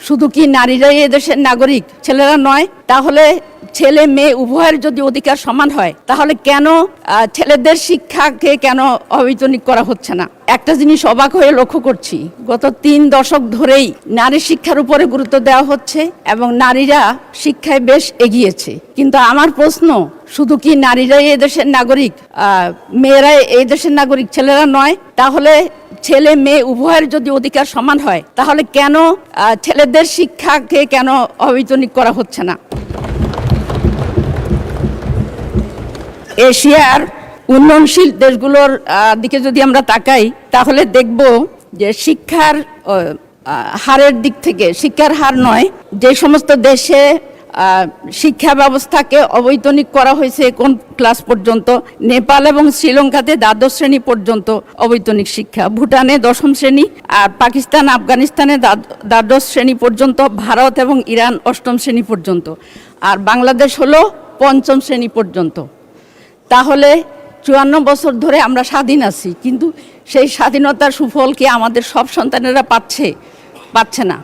শুধু কি নারীরাই এদেশের নাগরিক, ছেলেরা নয়? তাহলে ছেলে মেয়ে উভয়ের যদি অধিকার সমান হয়, তাহলে কেন ছেলেদের শিক্ষাকে কেন অবৈতনিক করা হচ্ছে না? একটা জিনিস অবাক হয়ে লক্ষ্য করছি, গত 3 দশক ধরেই নারী শিক্ষার উপরে গুরুত্ব দেওয়া হচ্ছে এবং নারীরা শিক্ষায় বেশ এগিয়েছে। কিন্তু আমার প্রশ্ন, শুধু কি নারীরাই এদেশের নাগরিক, মেয়েরাই এই দেশের নাগরিক, ছেলেরা নয়? তাহলে ছেলে মেয়ে উভয়ের যদি অধিকার সমান হয়, তাহলে কেন ছেলেদের শিক্ষাকে কেন অবৈতনিক করা হচ্ছে না? এশিয়ার উন্নয়নশীল দেশগুলোর দিকে যদি আমরা তাকাই, তাহলে দেখব যে শিক্ষার হারের দিক থেকে, শিক্ষার হার নয়, যে সমস্ত দেশে শিক্ষা ব্যবস্থাকে অবৈতনিক করা হয়েছে কোন ক্লাস পর্যন্ত, নেপাল এবং শ্রীলঙ্কাতে দ্বাদশ শ্রেণী পর্যন্ত অবৈতনিক শিক্ষা, ভুটানে 10ম শ্রেণী, আর পাকিস্তান আফগানিস্তানে দ্বাদশ শ্রেণী পর্যন্ত, ভারত এবং ইরান 8ম শ্রেণী পর্যন্ত, আর বাংলাদেশ হলো 5ম শ্রেণী পর্যন্ত। তাহলে 54 বছর ধরে আমরা স্বাধীন আছি, কিন্তু সেই স্বাধীনতার সুফল কি আমাদের সব সন্তানেরা পাচ্ছে না?